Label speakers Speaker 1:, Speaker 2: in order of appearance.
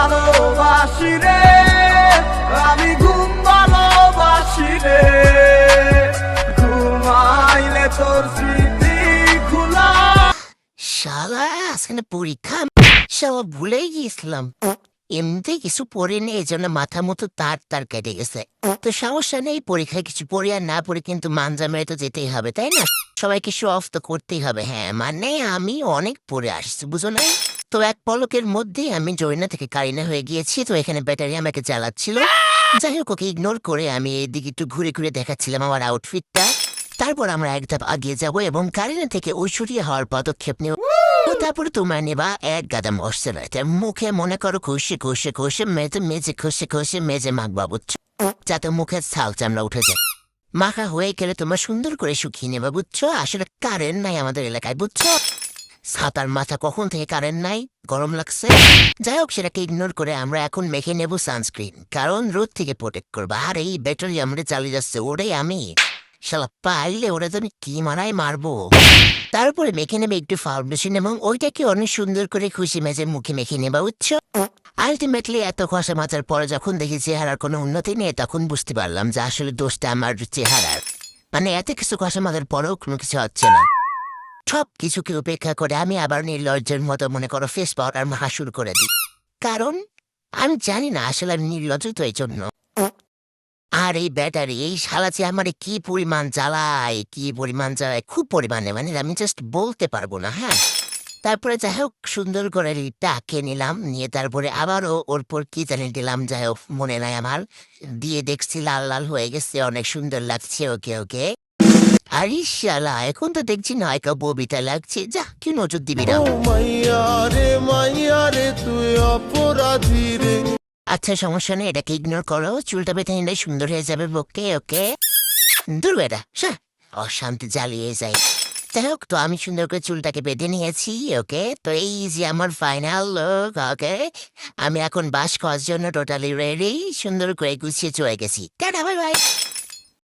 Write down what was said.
Speaker 1: ভালোবাসি রে, আমি ঘুম ভালোবাসি রে, ঘুমাইলে তোর স্মৃতি খোলা।
Speaker 2: শালা আজকে না পরীক্ষা, শালা ভুলেই গিয়েছিলাম। এমনিতে কিছু পড়ে নেই, এই জন্য মাথা মতো তার কেটে গেছে। তো সমস্যা নেই, পরীক্ষায় কিছু পড়ি আর না পড়ে কিন্তু মানজা মেরে তো যেতেই হবে, তাই না? সবাইকে শো অফ তো করতেই হবে। হ্যাঁ মানে আমি অনেক পড়ে আসছি, বুঝো না? তো এক পলকের মধ্যেই আমি জরিনা থেকে কারিনা হয়ে গিয়েছি। তো এখানে ব্যাটারি আমাকে জ্বালাচ্ছিল। যাই হোক, ওকে ইগনোর করে আমি এইদিকে একটু ঘুরে ঘুরে দেখাচ্ছিলাম আমার আউটফিটটা। তারপর আমরা এক ধাপ আগিয়ে যাব এবং কারিনা থেকে ঐশ্বরিয়া হওয়ার পদক্ষেপ নেব। তো তারপরে তোমার নেবা এক গাদা মশলা, মুখে মনে করো ঘষে ঘষে ঘষে মেজে ঘষে ঘষে মেজে মাখবা, বুঝছো? যাতে মুখের ছাল চামড়া উঠে যায়। মাখা হয়ে গেলে তোমার সুন্দর করে শুকিয়ে নেবা, বুঝছো? আসলে কারেন্ট নাই আমাদের এলাকায়, বুঝছো? ছাতার মাথা কখন থেকে কারেন্ট নাই, গরম লাগছে। যাই হোক, সেটাকে ইগনোর করে আমরা এখন মেখে নেব সানস্ক্রিন, কারণ রোদ থেকে প্রোটেক্ট করবা। আর এই ব্যাটারি আমরা চালিয়ে যাচ্ছে, ওটাই আমি। শালা পাইলে ওরা তো আমি কি মারাই মারবো। তারপরে মেখে নেবে একটু ফাউন্ডেশন এবং ওইটাকে অনেক সুন্দর করে খুশি মেজে মুখে মেখে নেবা, বুঝছো? আলটিমেটলি এত খসা মাথার পরে যখন দেখি চেহারার কোনো উন্নতি নেই, তখন বুঝতে পারলাম যে আসলে দোষটা আমার চেহারার। মানে এত কিছু খসা মাথার পরেও কোনো কিছু হচ্ছে না। সব কিছুকে উপেক্ষা করে আমি আবার নির্লজ্জের মতো মনে করো ফেস পাউডার মাখা শুরু করে দিই। কারণ আমি জানি না আসলে আমি নির্লজ্জ তো এই জন্য। আর এই ব্যাটারি এই শালাচে আমার কি পরিমাণ জ্বালায়, খুব পরিমাণে, মানে আমি জাস্ট বলতে পারবো না। হ্যাঁ, তারপরে যাই হোক সুন্দর করে লিডটা আঁকে নিলাম, নিয়ে তারপরে আবারও ওর পর কি জানি দিলাম, যাই হোক মনে নাই আমার। দিয়ে দেখছি লাল লাল হয়ে গেছে, অনেক সুন্দর লাগছে। ওকে ওকে, আরে শালা এখন তো দেখছি নায়িকা ববিতা লাগছে। যা, কি নজর দিবি না।
Speaker 1: মাইয়ারে তুই অপরাধী রে।
Speaker 2: আচ্ছা সমস্যা নেই, এটাকে ইগনোর করো, চুলটা বেঁধে নিলে সুন্দর হয়ে যাবে। ওকে ওকে, দূর বেটা, অশান্তি জ্বালিয়ে যায়। যাই হোক, তো আমি সুন্দর করে চুলটাকে বেঁধে নিয়েছি। ওকে, তো এই যে আমার ফাইনাল লুক। ওকে, আমি এখন বাস খাওয়ার জন্য টোটালি রেডি, সুন্দর করে গুছিয়ে চলে গেছি। Tata, bye bye.